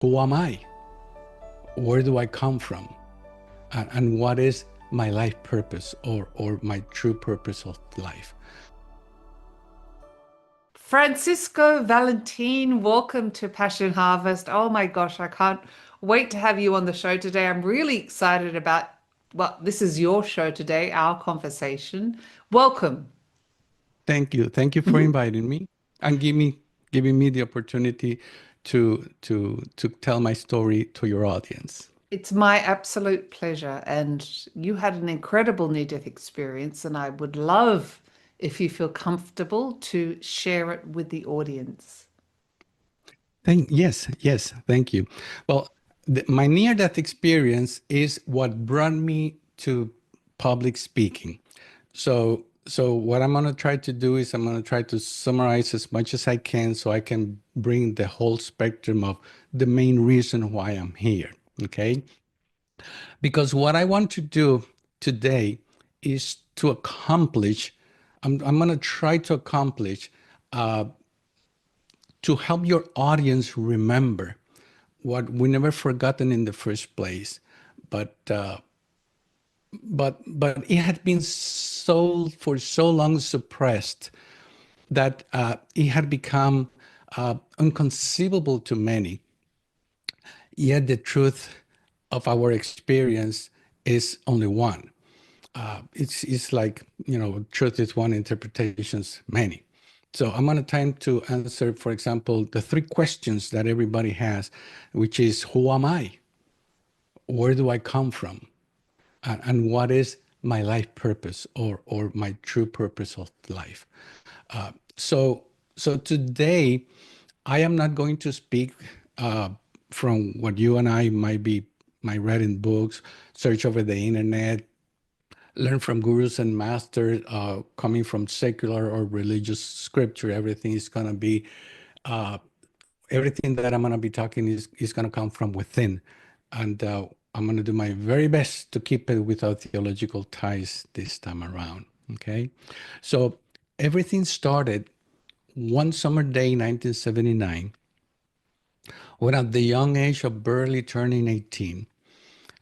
Who am I? Where do I come from? And what is my life purpose or my true purpose of life? Francisco Valentin, welcome to Passion Harvest. Oh my gosh, I can't wait to have you on the show today. I'm really excited about, well, this is your show today, our conversation. Welcome. Thank you. Thank you for inviting me and giving me the opportunity to tell my story to your audience. It's my absolute pleasure. And you had an incredible near-death experience, and I would love if you feel comfortable to share it with the audience. Yes, thank you. Well, my near-death experience is what brought me to public speaking. So what I'm going to try to do is I'm going to try to summarize as much as I can so I can bring the whole spectrum of the main reason why I'm here. Okay? Because what I want to do today is to accomplish, I'm going to try to accomplish to help your audience remember what we never forgotten in the first place, but but it had been for so long suppressed that it had become inconceivable to many. Yet the truth of our experience is only one. It's like, truth is one, interpretations many. So I'm going to time to answer, for example, the three questions that everybody has, which is, who am I? Where do I come from? And what is my life purpose or my true purpose of life? So today, I am not going to speak from what you and I might read in books, search over the internet, learn from gurus and masters, coming from secular or religious scripture. Everything is going to be, everything that I'm going to be talking is going to come from within. And I'm going to do my very best to keep it without theological ties this time around. Okay. So everything started one summer day, 1979, when at the young age of barely turning 18,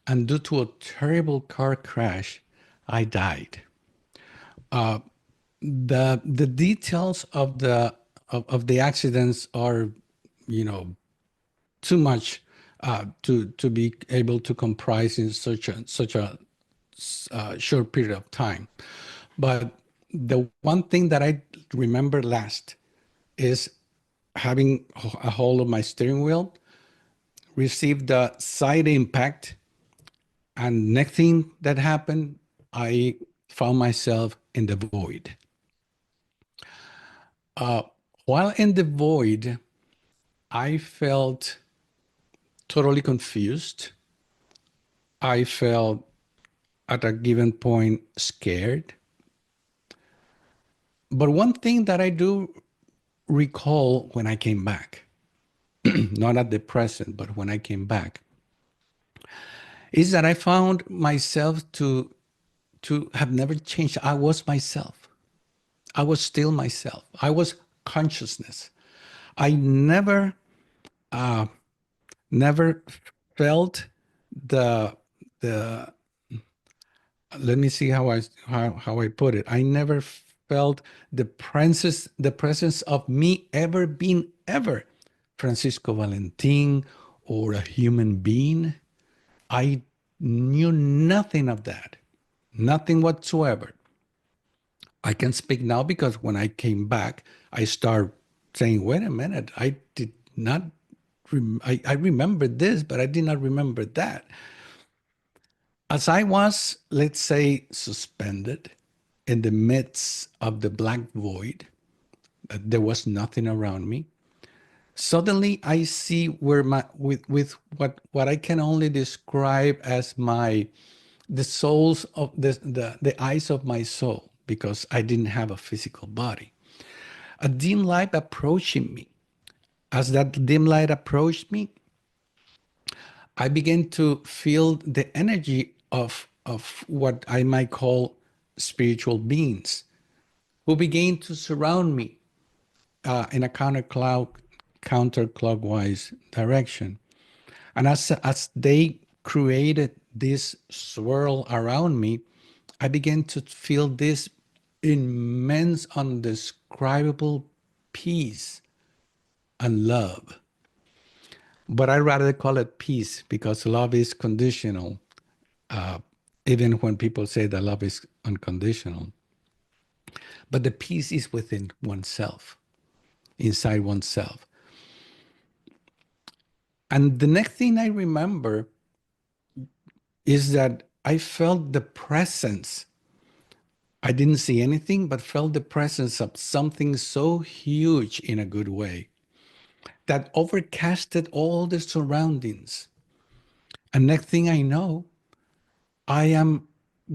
and due to a terrible car crash, I died. The details of the accidents are, you know, too much to be able to comprise in such a short period of time. But the one thing that I remember last is having a hold of my steering wheel, received a side impact, and next thing that happened, I found myself in the void. While in the void, I felt totally confused. I felt at a given point scared. But one thing that I do recall when I came back, not at the present, but when I came back, is that I found myself to have never changed. I was myself. I was still myself. I was consciousness. I never felt the the let me see how I put it. I never felt the presence of me ever being ever Francisco Valentin or a human being. I knew nothing of that, nothing whatsoever. I can speak now because when I came back, I start saying, wait a minute, I did not, I remembered this, but I did not remember that. As I was, let's say, suspended in the midst of the black void, there was nothing around me. Suddenly I see where with what I can only describe as the souls of the eyes of my soul, because I didn't have a physical body. A dim light approaching me. As that dim light approached me, I began to feel the energy of what I might call spiritual beings who began to surround me in a counterclockwise direction. And as they created this swirl around me, I began to feel this immense, undescribable peace and love. But I rather call it peace because love is conditional, even when people say that love is unconditional. But the peace is within oneself, inside oneself. And the next thing I remember is that I felt the presence. I didn't see anything, but felt the presence of something so huge in a good way that overcasted all the surroundings. And next thing I know, I am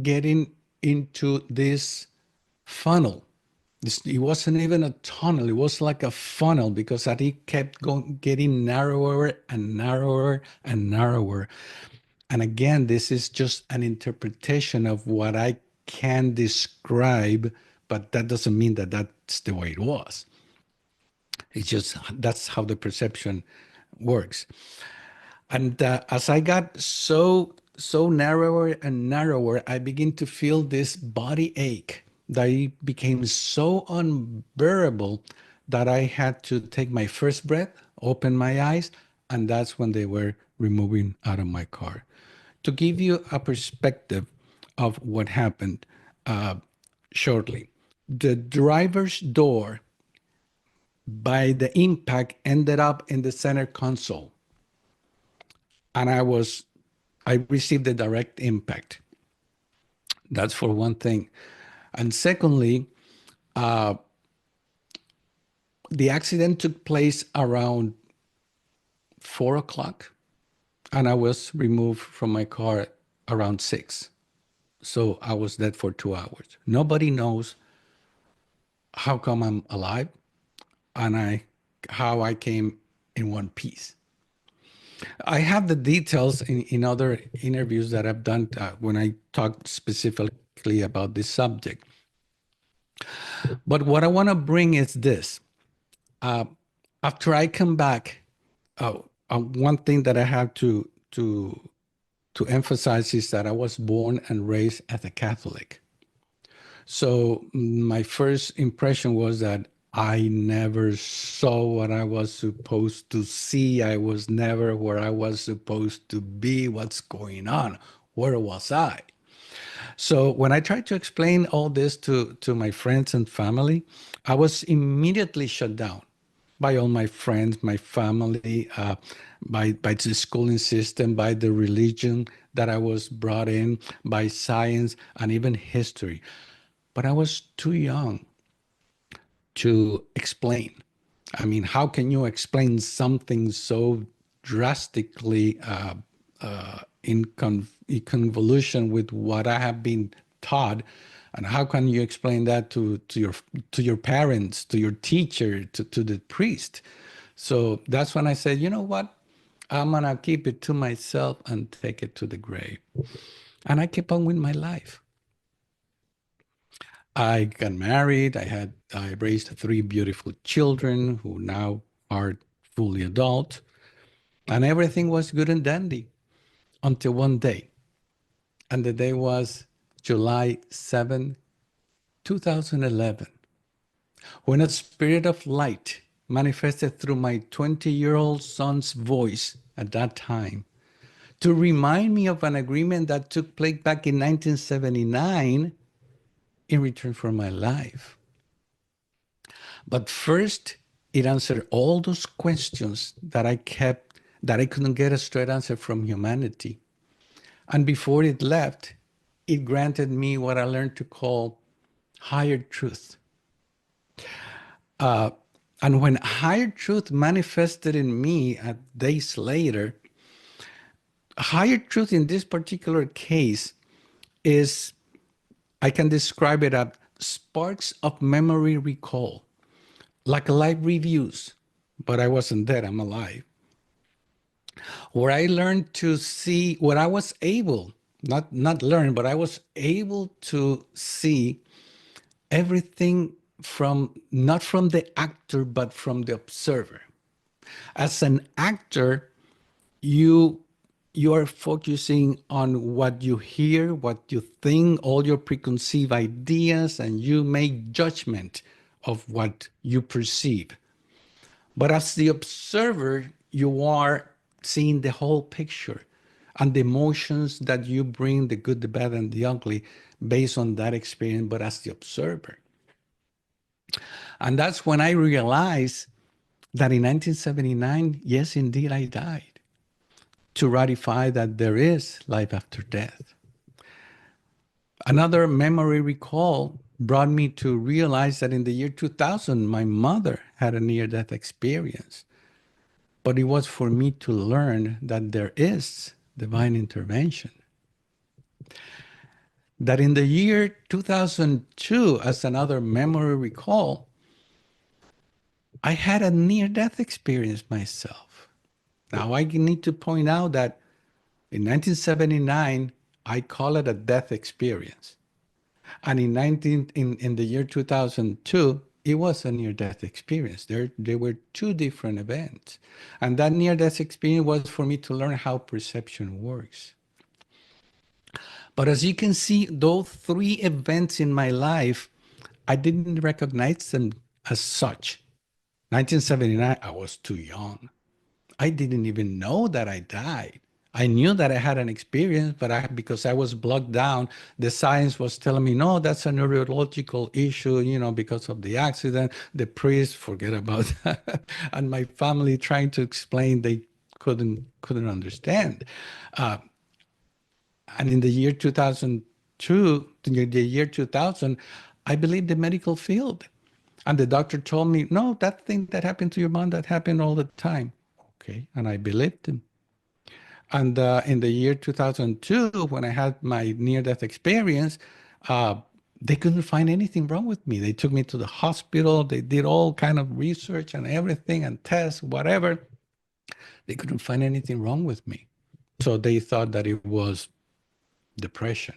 getting into this funnel. It wasn't even a tunnel. It was like a funnel because it kept going, getting narrower and narrower and narrower. And again, this is just an interpretation of what I can describe, but that doesn't mean that that's the way it was. It's just that's how the perception works. And as I got so narrower and narrower, I begin to feel this body ache that it became so unbearable that I had to take my first breath, open my eyes, and that's when they were removing out of my car. To give you a perspective of what happened uh, shortly, the driver's door by the impact ended up in the center console, and I received a direct impact. That's for one thing. And secondly, the accident took place around 4 o'clock, and I was removed from my car around 6. So I was dead for 2 hours. Nobody knows how come I'm alive and how I came in one piece. I have the details in other interviews that I've done when I talk specifically about this subject. But what I want to bring is this. After I come back, one thing that I have to emphasize is that I was born and raised as a Catholic. So my first impression was that I never saw what I was supposed to see. I was never where I was supposed to be. What's going on? Where was I? So when I tried to explain all this to my friends and family, I was immediately shut down by all my friends, my family, by the schooling system, by the religion that I was brought in, by science, and even history. But I was too young to explain. I mean, how can you explain something so drastically in convolution with what I have been taught? And how can you explain that to your parents, to your teacher, to the priest? So that's when I said, you know what? I'm gonna keep it to myself and take it to the grave. And I keep on with my life. I got married. I raised 3 beautiful children who now are fully adult, and everything was good and dandy until one day. And the day was July 7, 2011, when a spirit of light manifested through my 20-year-old son's voice at that time to remind me of an agreement that took place back in 1979 in return for my life. But first, it answered all those questions that that I couldn't get a straight answer from humanity. And before it left, it granted me what I learned to call higher truth. And when higher truth manifested in me days later, higher truth in this particular case is, I can describe it as sparks of memory recall, like live reviews, but I wasn't dead, I'm alive. Where I learned to see what I was able, not learn, but I was able to see everything from, not from the actor, but from the observer. As an actor, you you are focusing on what you hear, what you think, all your preconceived ideas, and you make judgment of what you perceive. But as the observer, you are seeing the whole picture and the emotions that you bring, the good, the bad, and the ugly, based on that experience, but as the observer. And that's when I realized that in 1979, yes, indeed, I died to ratify that there is life after death. Another memory recall brought me to realize that in the year 2000, my mother had a near death experience. But it was for me to learn that there is divine intervention. That in the year 2002, as another memory recall, I had a near death experience myself. Now, I need to point out that in 1979, I call it a death experience. And in the year 2002, it was a near-death experience. There were two different events. And that near-death experience was for me to learn how perception works. But as you can see, those three events in my life, I didn't recognize them as such. 1979, I was too young. I didn't even know that I died. I knew that I had an experience, but because I was blocked down, the science was telling me, no, that's a neurological issue, because of the accident. The priest, forget about that. And my family trying to explain, they couldn't understand. Uh, and in the year 2002, the year 2000, I believed the medical field. And the doctor told me, no, that thing that happened to your mom, that happened all the time. Okay. And I believed him. And in the year 2002, when I had my near-death experience, uh, they couldn't find anything wrong with me. They took me to the hospital. They did all kind of research and everything and tests, whatever. They couldn't find anything wrong with me. So they thought that it was depression.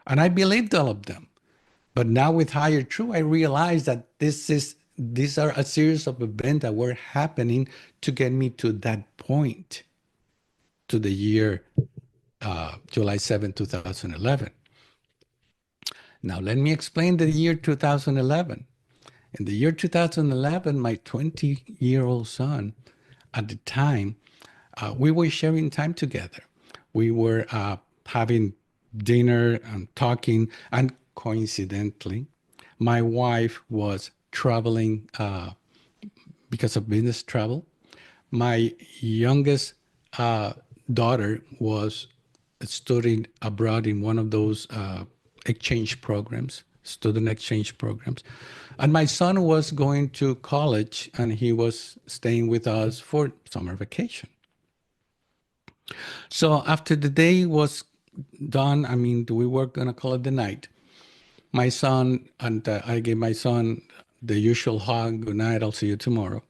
And I believed all of them. But now with higher truth, I realize that these are a series of events that were happening to get me to that point, to the year July 7, 2011. Now, let me explain the year 2011. In the year 2011, my 20-year-old son, at the time, we were sharing time together. We were having dinner and talking, and coincidentally, my wife was traveling because of business travel. My youngest daughter was studying abroad in one of those exchange programs, student exchange programs. And my son was going to college and he was staying with us for summer vacation. So after the day was done, I mean, we were going to call it the night. My son, and I gave my son the usual hug, good night, I'll see you tomorrow.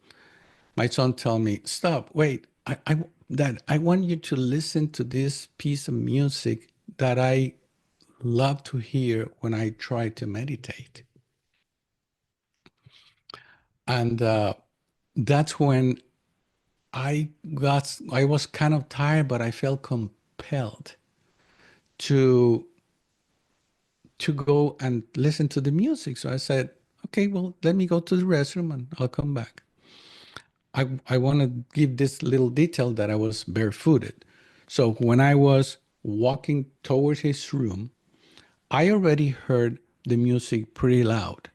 My son told me, stop, wait, Dad, I want you to listen to this piece of music that I love to hear when I try to meditate. And that's when I was kind of tired, but I felt compelled to go and listen to the music. So I said, okay, well, let me go to the restroom and I'll come back. I want to give this little detail that I was barefooted. So when I was walking towards his room, I already heard the music pretty loud.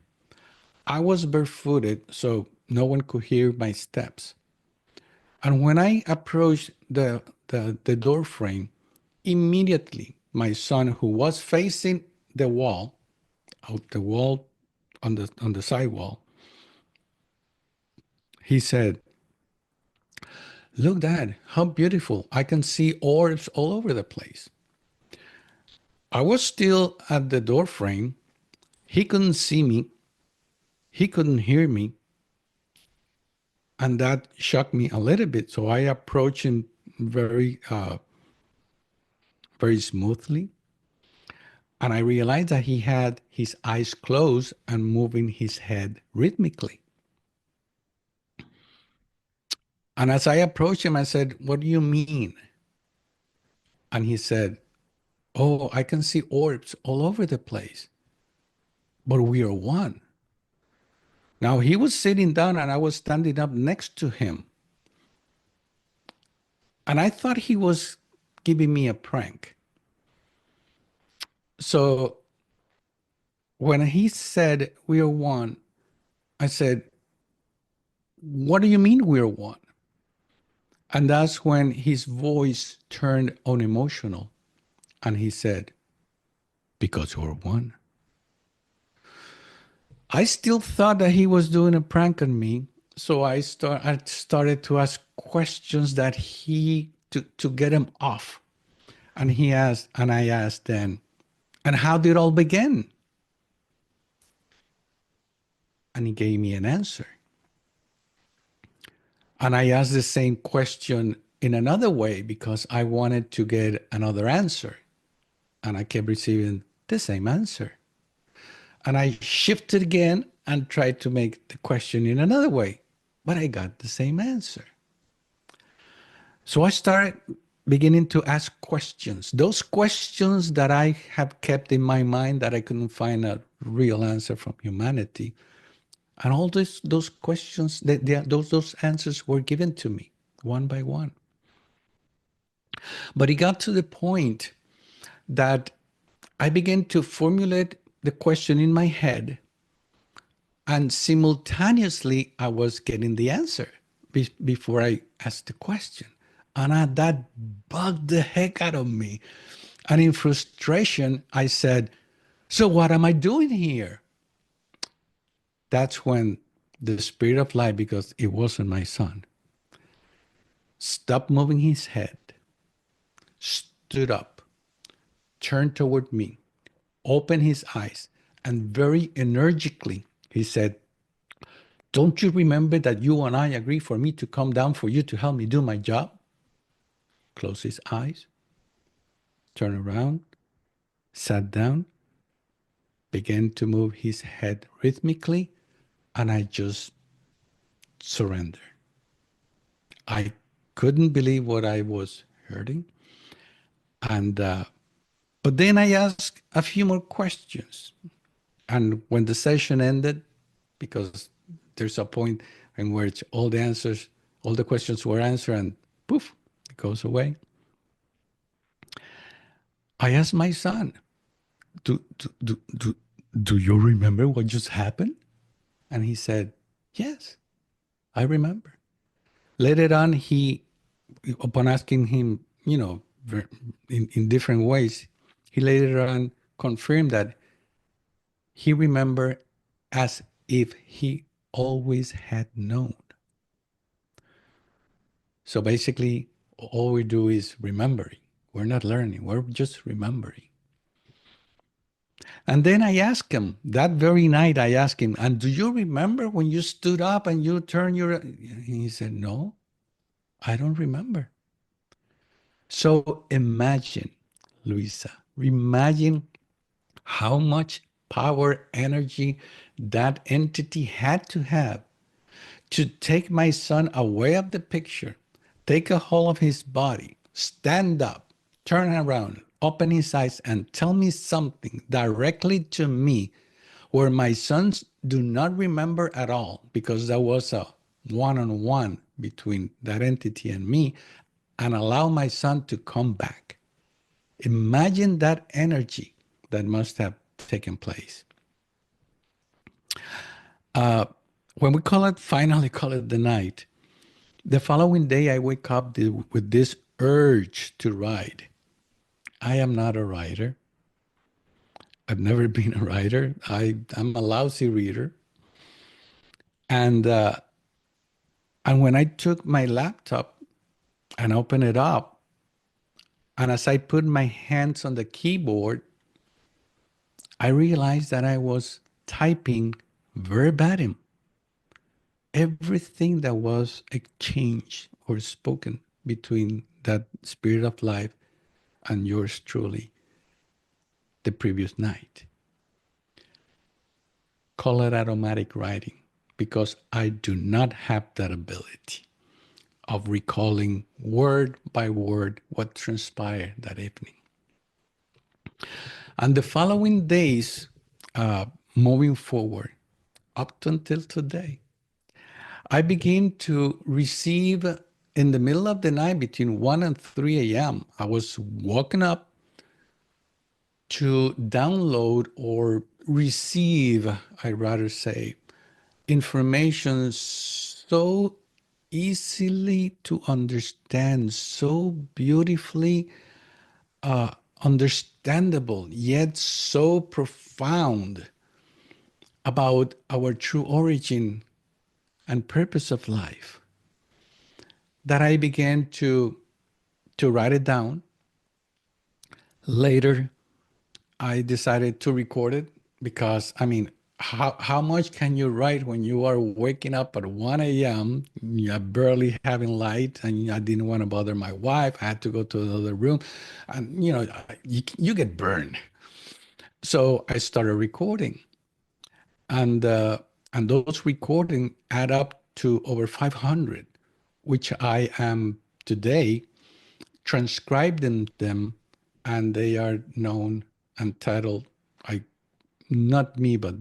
I was barefooted, so no one could hear my steps. And when I approached the door frame, immediately my son, who was facing the wall, out the wall on the sidewall, he said, look, Dad, how beautiful. I can see orbs all over the place. I was still at the door frame. He couldn't see me. He couldn't hear me. And that shocked me a little bit. So I approached him very smoothly. And I realized that he had his eyes closed and moving his head rhythmically. And as I approached him, I said, "What do you mean?" And he said, "Oh, I can see orbs all over the place, but we are one." Now he was sitting down and I was standing up next to him. And I thought he was giving me a prank. So when he said, "We are one," I said, "What do you mean we're one?" And that's when his voice turned unemotional and he said, "Because we're one." I still thought that he was doing a prank on me. So I started to ask questions that to get him off. And I asked then, "And how did it all begin?" And he gave me an answer. And I asked the same question in another way because I wanted to get another answer. And I kept receiving the same answer. And I shifted again and tried to make the question in another way, but I got the same answer. So I started beginning to ask questions, those questions that I have kept in my mind that I couldn't find a real answer from humanity. And all those questions, those answers were given to me one by one. But it got to the point that I began to formulate the question in my head, and simultaneously I was getting the answer before I asked the question. And that bugged the heck out of me. And in frustration, I said, "So what am I doing here?" That's when the spirit of light, because it wasn't my son, stopped moving his head, stood up, turned toward me, opened his eyes, and very energically he said, "Don't you remember that you and I agreed for me to come down for you to help me do my job?" Closed his eyes, turned around, sat down, began to move his head rhythmically, and I just surrendered. I couldn't believe what I was hearing. And but then I asked a few more questions. And when the session ended, because there's a point in which all the questions were answered, and poof, it goes away. I asked my son, do, do, do, do, do you remember what just happened? And he said, "Yes, I remember." Later on, upon asking him, in different ways, he later on confirmed that he remembered as if he always had known. So basically, all we do is remembering. We're not learning, we're just remembering. And then I asked him, that very night, I asked him, "And do you remember when you stood up and you turned your..." And he said, "No, I don't remember." So imagine, Luisa, imagine how much power, energy that entity had to have to take my son away of the picture, take a hold of his body, stand up, turn around, open his eyes, and tell me something directly to me where my sons do not remember at all, because there was a one-on-one between that entity and me, and allow my son to come back. Imagine that energy that must have taken place. When we finally call it the night, the following day I wake up with this urge to write. I am not a writer. I've never been a writer. I'm a lousy reader. And when I took my laptop and opened it up, and as I put my hands on the keyboard, I realized that I was typing verbatim everything that was exchanged or spoken between that spirit of life and yours truly the previous night. Call it automatic writing, because I do not have that ability. of recalling word by word what transpired that evening. And the following days, moving forward, up until today, I began to receive in the middle of the night between 1 and 3 a.m. I was woken up to download or receive, I rather say, information so easily to understand, so beautifully understandable, yet so profound about our true origin and purpose of life that I began to write it down. Later, I decided to record it because, I mean, how much can you write when you are waking up at 1 a.m., you're barely having light, and I didn't want to bother my wife. I had to go to another room, and you get burned. So I started recording, and those recordings add up to over 500, which I am today transcribing them, and they are known and titled, I not me, but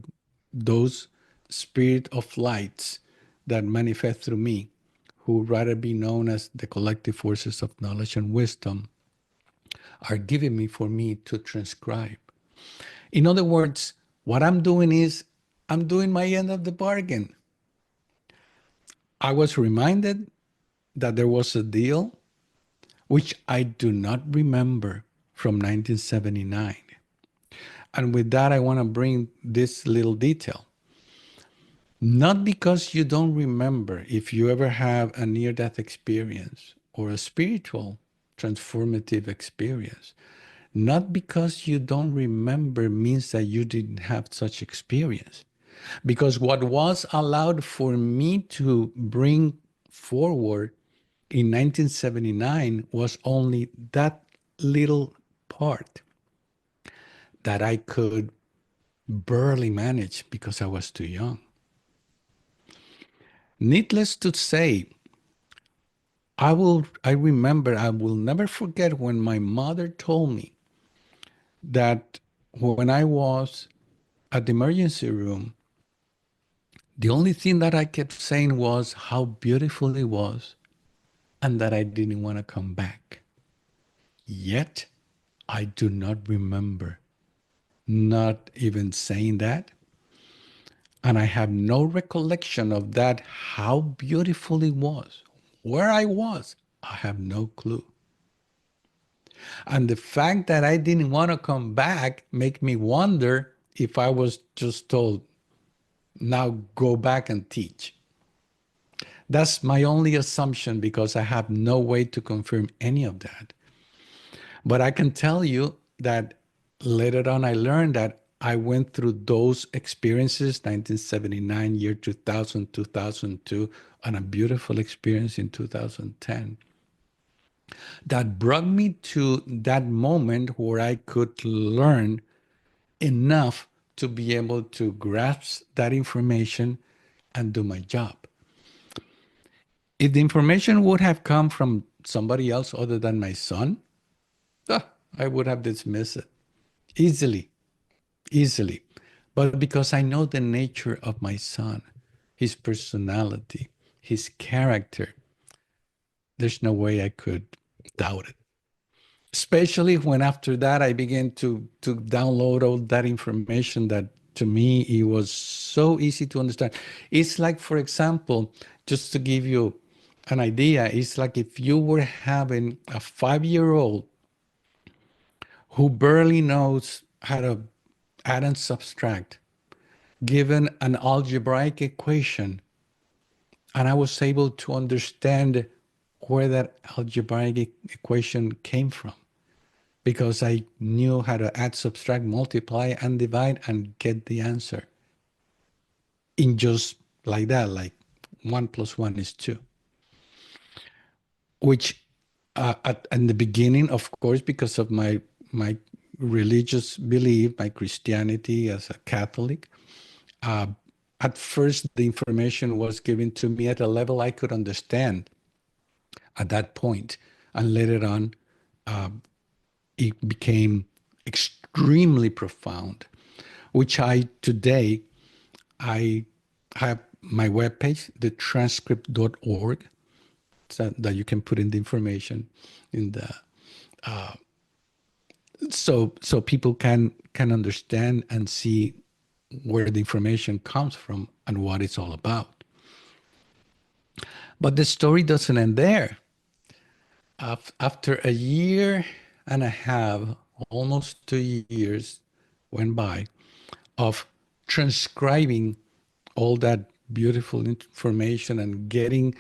those spirit of lights that manifest through me, who rather be known as the collective forces of knowledge and wisdom, are giving me for me to transcribe. In other words, what I'm doing is I'm doing my end of the bargain. I was reminded that there was a deal which I do not remember from 1979. And with that, I want to bring this little detail. Not because you don't remember if you ever have a near-death experience or a spiritual transformative experience. Not because you don't remember means that you didn't have such experience. Because what was allowed for me to bring forward in 1979 was only that little part that I could barely manage because I was too young. Needless to say, I will never forget when my mother told me that when I was at the emergency room, the only thing that I kept saying was how beautiful it was and that I didn't want to come back. Yet, I do not remember not even saying that. And I have no recollection of that, how beautiful it was. Where I was, I have no clue. And the fact that I didn't want to come back make me wonder if I was just told, now go back and teach. That's my only assumption because I have no way to confirm any of that. But I can tell you that later on I learned that I went through those experiences, 1979, year 2000, 2002, and a beautiful experience in 2010. That brought me to that moment where I could learn enough to be able to grasp that information and do my job. If the information would have come from somebody else other than my son, I would have dismissed it easily. But because I know the nature of my son, his personality, his character, there's no way I could doubt it. Especially when after that I began to download all that information that to me it was so easy to understand. It's like, for example, just to give you an idea, it's like if you were having a 5-year-old who barely knows how to add and subtract, given an algebraic equation, and I was able to understand where that algebraic equation came from because I knew how to add, subtract, multiply, and divide and get the answer in just like that, like 1 + 1 is 2. Which in the beginning, of course, because of my religious belief, my Christianity as a Catholic, uh, at first the information was given to me at a level I could understand. at that point, and later on, it became extremely profound, which I today I have my webpage, the transcript.org, so that you can put in the information in the so people can understand and see where the information comes from and what it's all about. But the story doesn't end there. After a year and a half, almost 2 years went by of transcribing all that beautiful information and getting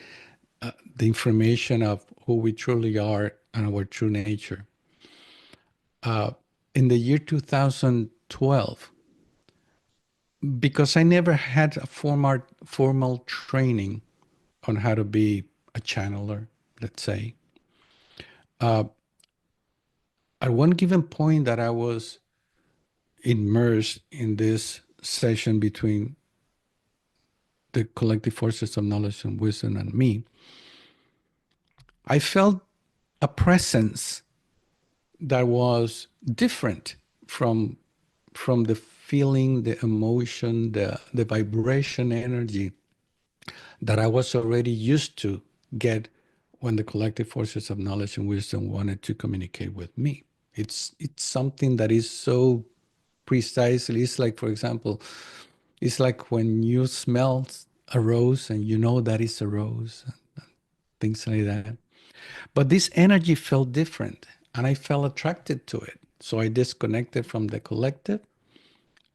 the information of who we truly are and our true nature. In the year 2012, because I never had a formal training on how to be a channeler, let's say, at one given point that I was immersed in this session between the collective forces of knowledge and wisdom and me, I felt a presence that was different from the feeling, the emotion, the vibration energy that I was already used to get when the collective forces of knowledge and wisdom wanted to communicate with me. It's something that is so precisely. It's like, for example, it's like when you smell a rose and you know that it's a rose, things like that. But this energy felt different and I felt attracted to it. So I disconnected from the collective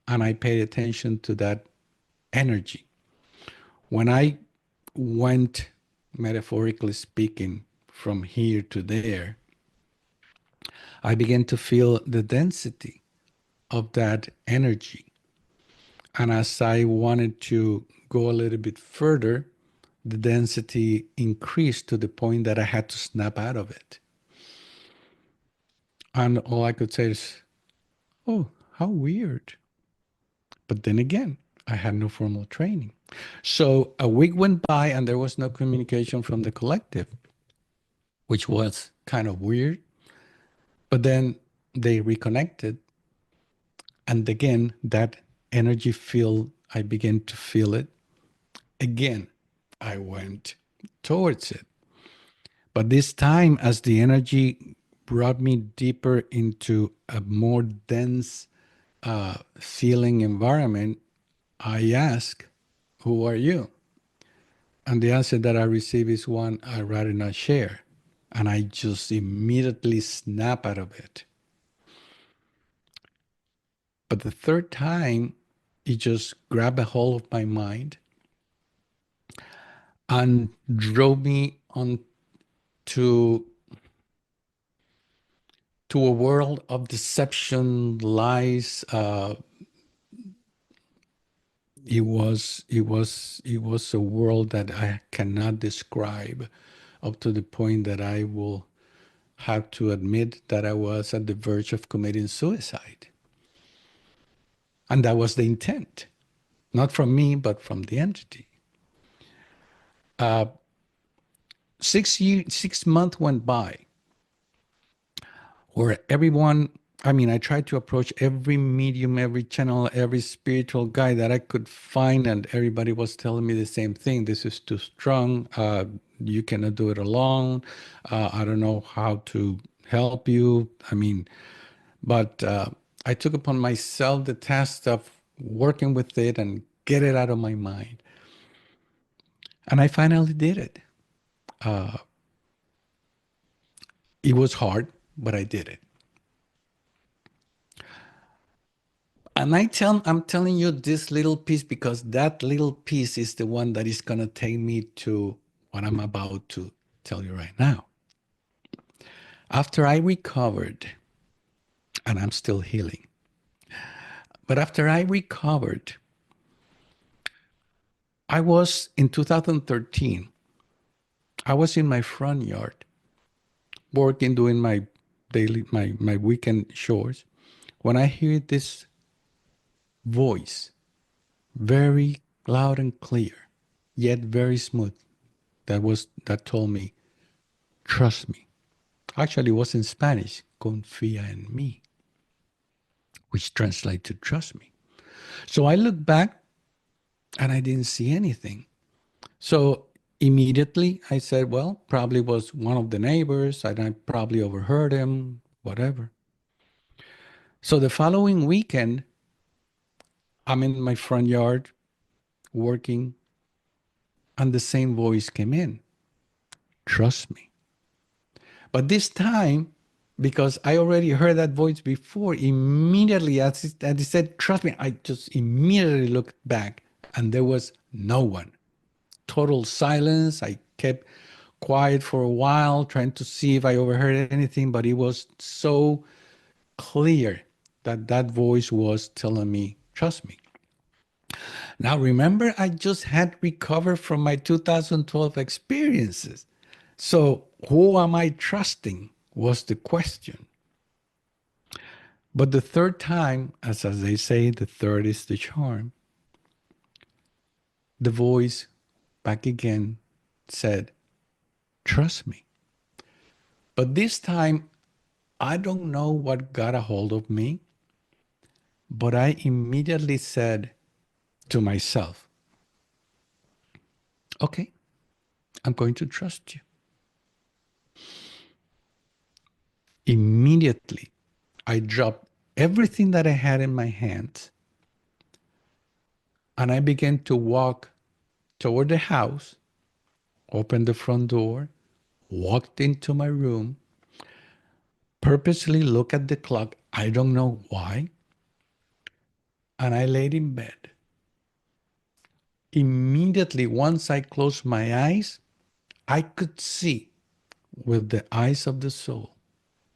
and I paid attention to that energy. When I went, metaphorically speaking, from here to there, I began to feel the density of that energy. And as I wanted to go a little bit further, the density increased to the point that I had to snap out of it. And all I could say is, oh, how weird. But then again, I had no formal training. So a week went by and there was no communication from the collective, which was kind of weird. But then they reconnected. And again, that energy field, I began to feel it. Again, I went towards it. But this time, as the energy brought me deeper into a more dense feeling environment, I asked, who are you? And the answer that I receive is one I'd rather not share. And I just immediately snap out of it. But the third time, it just grabbed a hold of my mind and drove me on to a world of deception, lies. It was a world that I cannot describe, up to the point that I will have to admit that I was at the verge of committing suicide. And that was the intent, not from me, but from the entity. 6 months went by where everyone, I mean, I tried to approach every medium, every channel, every spiritual guide that I could find, and everybody was telling me the same thing. This is too strong. You cannot do it alone. I don't know how to help you. I mean, but I took upon myself the task of working with it and get it out of my mind. And I finally did it. It was hard, but I did it. And I'm telling you this little piece because that little piece is the one that is going to take me to what I'm about to tell you right now. After I recovered, and I'm still healing, but after I recovered, I was in 2013, I was in my front yard working, doing my my weekend chores, when I hear this voice, very loud and clear, yet very smooth, that told me, trust me. Actually, it was in Spanish, confía en mí, which translates to trust me. So I looked back and I didn't see anything. So immediately I said, well, probably was one of the neighbors and I probably overheard him, whatever. So the following weekend, I'm in my front yard working and the same voice came in. Trust me. But this time, because I already heard that voice before, immediately as it said, trust me, I just immediately looked back and there was no one. Total silence. I kept quiet for a while, trying to see if I overheard anything, but it was so clear that that voice was telling me, trust me. Now, remember, I just had recovered from my 2012 experiences. So, who am I trusting was the question. But the third time, as they say, the third is the charm, the voice back again said, trust me. But this time, I don't know what got a hold of me, but I immediately said to myself, okay, I'm going to trust you. Immediately, I dropped everything that I had in my hands and I began to walk toward the house, opened the front door, walked into my room, purposely looked at the clock. I don't know why. And I laid in bed. Immediately, once I closed my eyes, I could see with the eyes of the soul.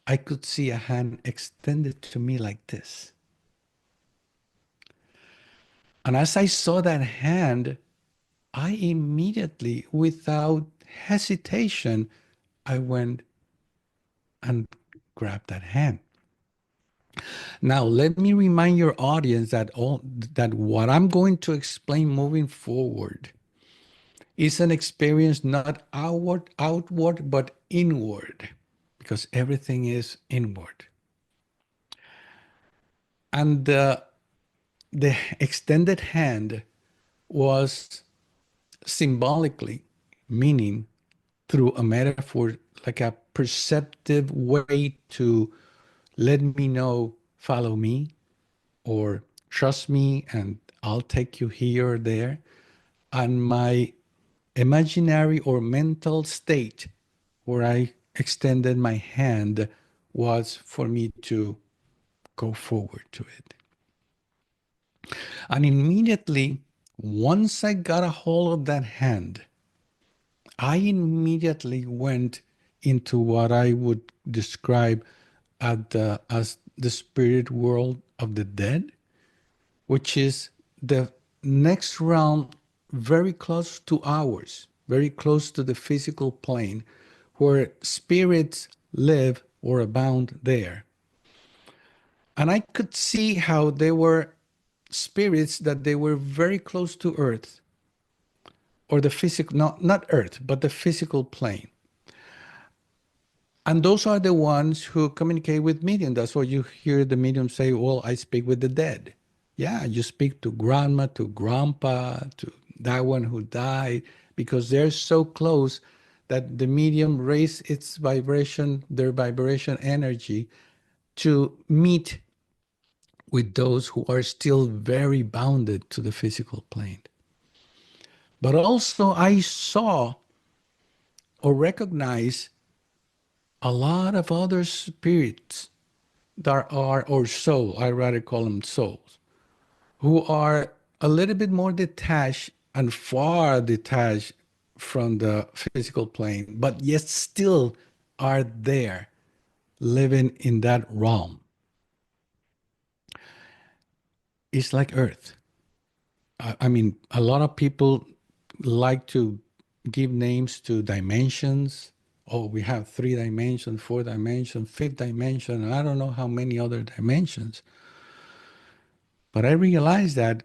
I could see a hand extended to me like this. And as I saw that hand, I immediately, without hesitation, I went and grabbed that hand. Now, let me remind your audience that what I'm going to explain moving forward is an experience not outward, but inward, because everything is inward. And the extended hand was symbolically meaning through a metaphor, like a perceptive way to let me know, follow me, or trust me, and I'll take you here or there. And my imaginary or mental state where I extended my hand was for me to go forward to it. And immediately, once I got a hold of that hand, I immediately went into what I would describe as the spirit world of the dead, which is the next realm very close to ours, very close to the physical plane, where spirits live or abound there. And I could see how they were spirits that they were very close to Earth, or the physical, not Earth, but the physical plane. And those are the ones who communicate with medium. That's why you hear the medium say, well, I speak with the dead. Yeah, you speak to grandma, to grandpa, to that one who died, because they're so close that the medium raise its vibration, their vibration energy, to meet with those who are still very bounded to the physical plane. But also I saw or recognized a lot of other spirits that are, or soul, I rather call them souls, who are a little bit more detached and far detached from the physical plane, but yet still are there living in that realm. It's like Earth. I mean, a lot of people like to give names to dimensions. Oh, we have 3 dimensions, 4 dimensions, fifth dimension, and I don't know how many other dimensions. But I realized that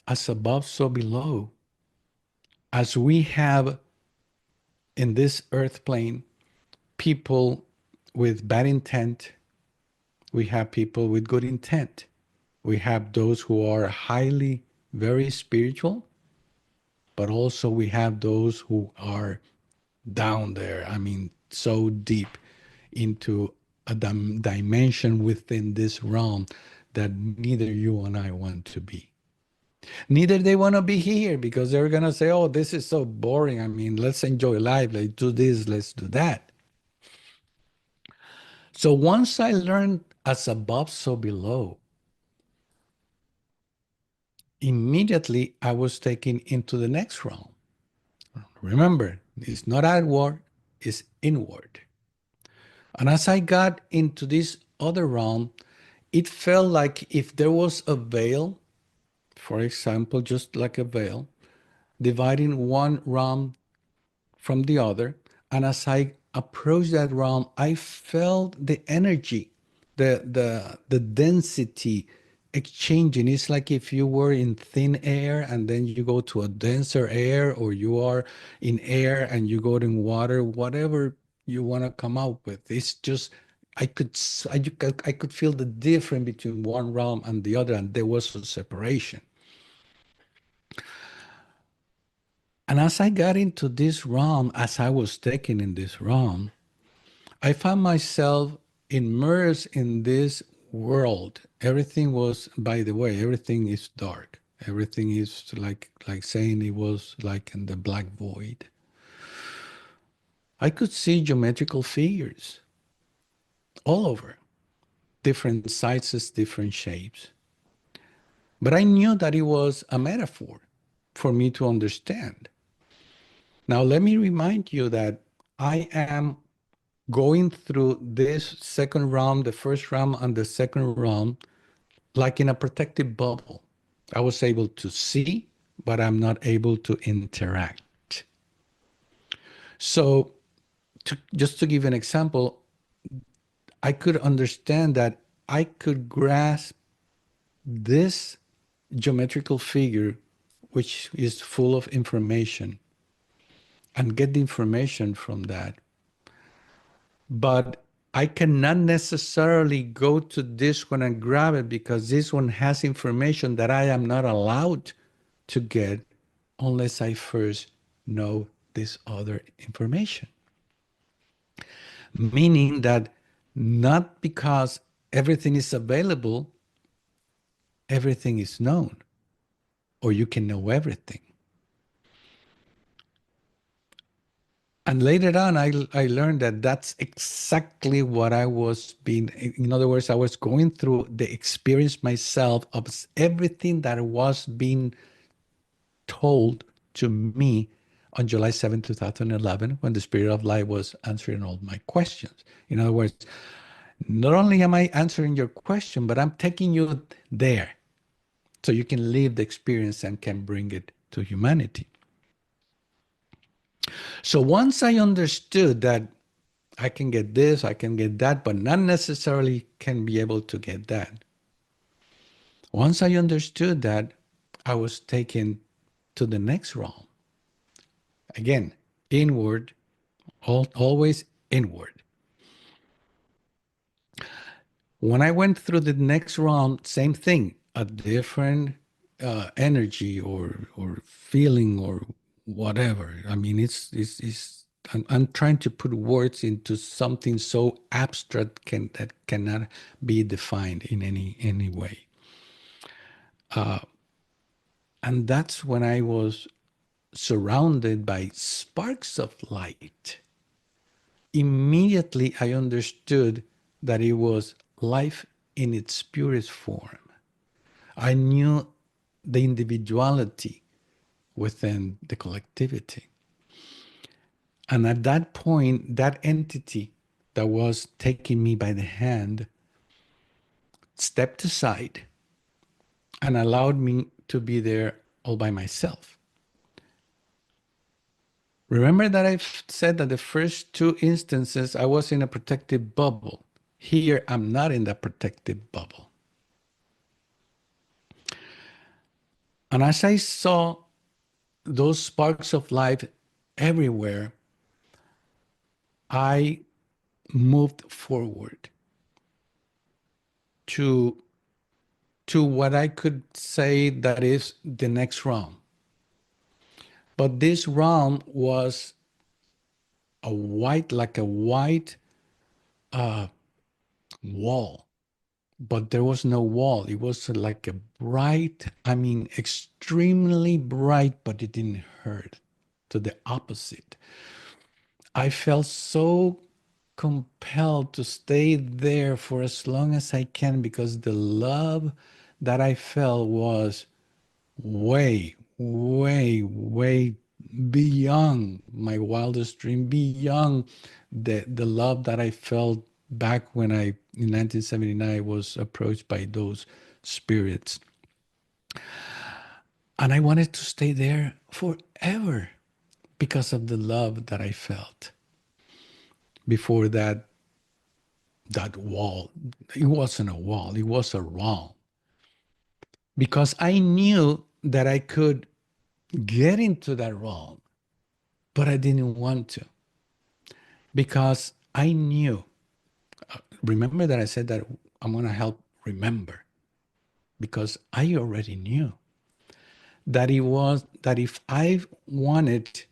as above, so below, as we have in this earth plane people with bad intent. We have people with good intent. We have those who are highly, very spiritual, but also we have those who are down there. I mean, so deep into a dimension within this realm that neither you and I want to be. Neither they want to be here because they're going to say, oh, this is so boring. I mean, let's enjoy life. Let's do this, let's do that. So once I learned as above, so below, immediately I was taken into the next realm. Remember, it's not outward, it's inward. And as I got into this other realm, it felt like if there was a veil, for example, just like a veil, dividing one realm from the other. And as I approached that realm, I felt the energy, the density exchanging. It's like if you were in thin air and then you go to a denser air, or you are in air and you go in water, whatever you want to come out with. It's just I could feel the difference between one realm and the other, and there was a separation. And as I got into this realm, as I was taken in this realm, I found myself immersed in this world. Everything was, by the way, everything is dark. Everything is like saying it was like in the black void. I could see geometrical figures all over, different sizes, different shapes. But I knew that it was a metaphor for me to understand. Now, let me remind you that I am going through this second round, the first round and the second round, like in a protective bubble. I was able to see, but I'm not able to interact. So, just to give an example, I could understand that I could grasp this geometrical figure, which is full of information, and get the information from that. But I cannot necessarily go to this one and grab it because this one has information that I am not allowed to get unless I first know this other information. Meaning that not because everything is available, everything is known, or you can know everything. And later on, I learned that that's exactly what I was being. In other words, I was going through the experience myself of everything that was being told to me on July 7, 2011, when the Spirit of Light was answering all my questions. In other words, not only am I answering your question, but I'm taking you there so you can live the experience and can bring it to humanity. So once I understood that I can get this, I can get that, but not necessarily can be able to get that. Once I understood that, I was taken to the next realm. Again, inward, always inward. When I went through the next realm, same thing, a different energy or feeling or whatever. I mean, it's I'm trying to put words into something so abstract that cannot be defined in any way. And that's when I was surrounded by sparks of light. Immediately I understood that it was life in its purest form. I knew the individuality within the collectivity. And at that point, that entity that was taking me by the hand stepped aside and allowed me to be there all by myself. Remember that I've said that the first two instances I was in a protective bubble. Here, I'm not in that protective bubble. And as I saw those sparks of life everywhere, I moved forward to what I could say that is the next realm. But this realm was like a white wall, but there was no wall. It was like a bright, I mean, extremely bright, but it didn't hurt. To the opposite. I felt so compelled to stay there for as long as I can because the love that I felt was way, way, way beyond my wildest dream, beyond the love that I felt back when I, in 1979, was approached by those spirits. And I wanted to stay there forever because of the love that I felt. Before that, that wall, it wasn't a wall, it was a realm. Because I knew that I could get into that realm, but I didn't want to. Because I knew, remember that I said that I'm going to help remember, because I already knew that it was that if I wanted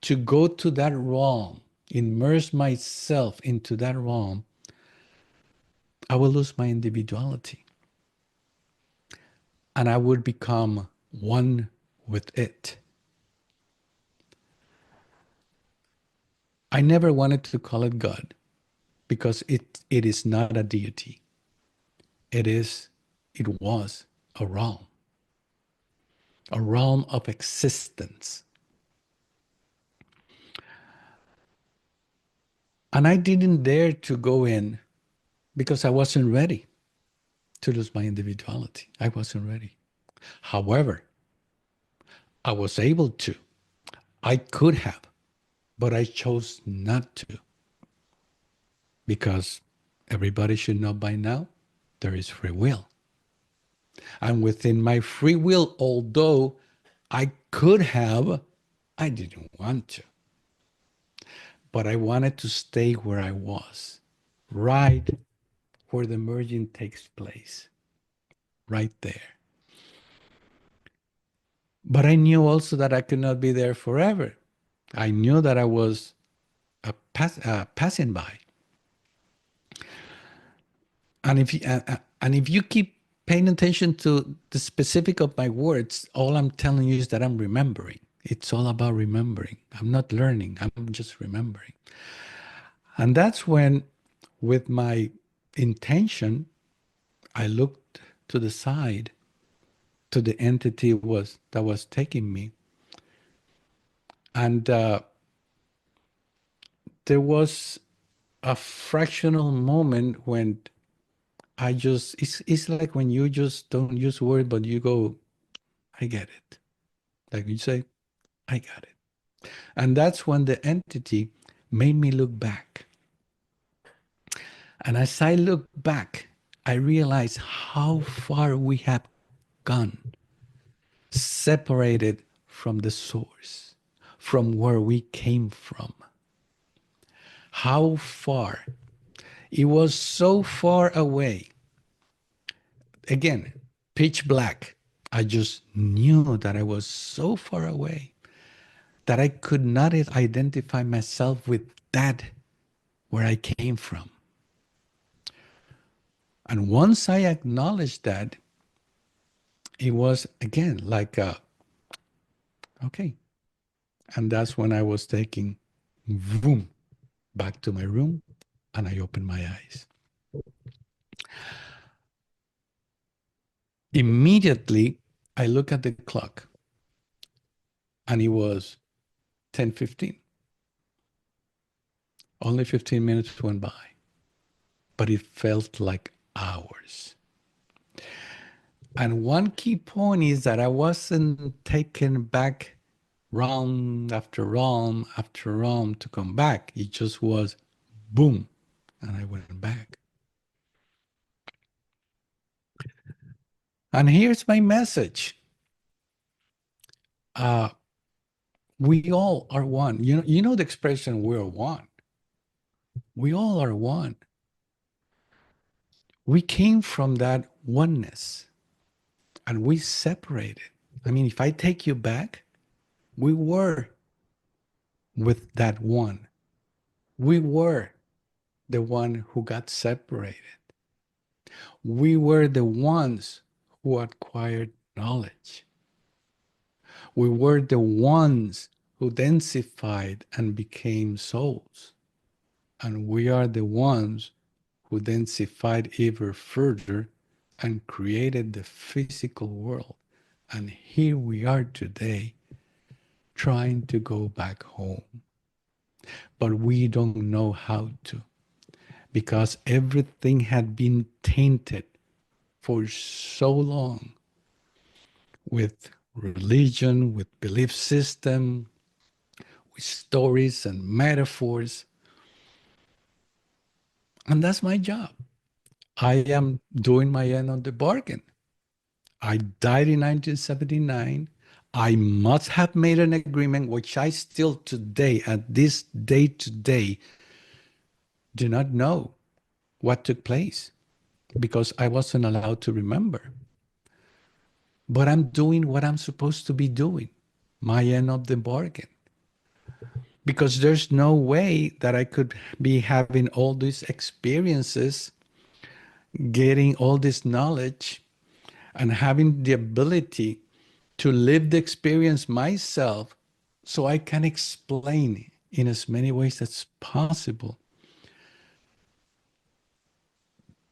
to go to that realm, immerse myself into that realm, I will lose my individuality and I would become one with it. I never wanted to call it God because it is not a deity. It was a realm of existence. And I didn't dare to go in because I wasn't ready to lose my individuality. I wasn't ready. However, I was able to. I could have, but I chose not to because everybody should know by now there is free will. And within my free will, although I could have, I didn't want to. But I wanted to stay where I was, right where the merging takes place, right there. But I knew also that I could not be there forever. I knew that I was passing by. And if you keep paying attention to the specific of my words, all I'm telling you is that I'm remembering. It's all about remembering. I'm not learning. I'm just remembering. And that's when, with my intention, I looked to the side to the entity that was taking me, and there was a fractional moment when it's like when you just don't use word, but you go, I get it. Like you say, I got it. And that's when the entity made me look back. And as I look back, I realize how far we have gone, separated from the source, from where we came from. How far. It was so far away. Again, pitch black. I just knew that I was so far away that I could not identify myself with that where I came from. And once I acknowledged that, it was again like, okay. And that's when I was taking boom back to my room and I opened my eyes. Immediately, I look at the clock and it was 10:15. Only 15 minutes went by, but it felt like hours. And one key point is that I wasn't taken back round after round after round to come back. It just was boom, and I went back. And here's my message. We all are one. You know the expression "we're one." We all are one. We came from that oneness and we separated. I mean, if I take you back, we were with that one. We were the one who got separated. We were the ones who acquired knowledge. We were the ones who densified and became souls. And we are the ones who densified ever further and created the physical world. And here we are today trying to go back home. But we don't know how to because everything had been tainted for so long with religion, with belief system, with stories and metaphors. And that's my job. I am doing my end of the bargain. I died in 1979. I must have made an agreement, which I still today, at this day today, do not know what took place because I wasn't allowed to remember. But I'm doing what I'm supposed to be doing, my end of the bargain. Because there's no way that I could be having all these experiences, getting all this knowledge, and having the ability to live the experience myself so I can explain in as many ways as possible.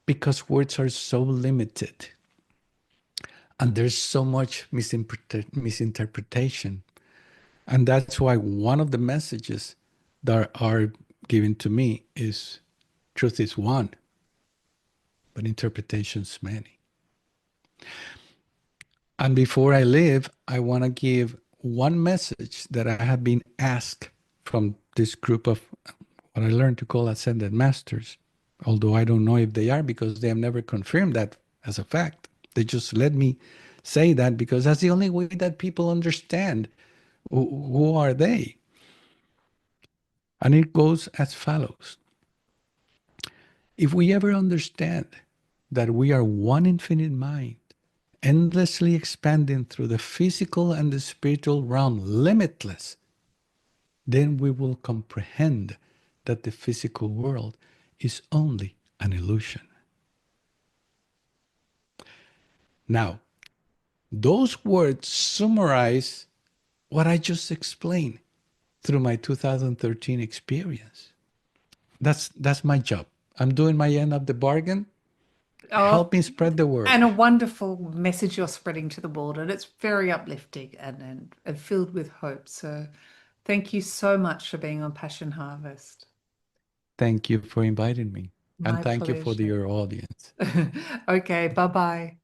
Because words are so limited and there's so much misinterpretation. And that's why one of the messages that are given to me is truth is one, but interpretations many. And before I leave, I want to give one message that I have been asked from this group of what I learned to call ascended masters, although I don't know if they are because they have never confirmed that as a fact. They just let me say that because that's the only way that people understand who are they. And it goes as follows. If we ever understand that we are one infinite mind, endlessly expanding through the physical and the spiritual realm, limitless, then we will comprehend that the physical world is only an illusion. Now, those words summarize what I just explained through my 2013 experience. That's my job. I'm doing my end of the bargain. Oh, Help me spread the word. and a wonderful message you're spreading to the world, and it's very uplifting and filled with hope. So thank you so much for being on Passion Harvest. Thank you for inviting me. And My thank you for pleasure. your audience. Okay, bye-bye.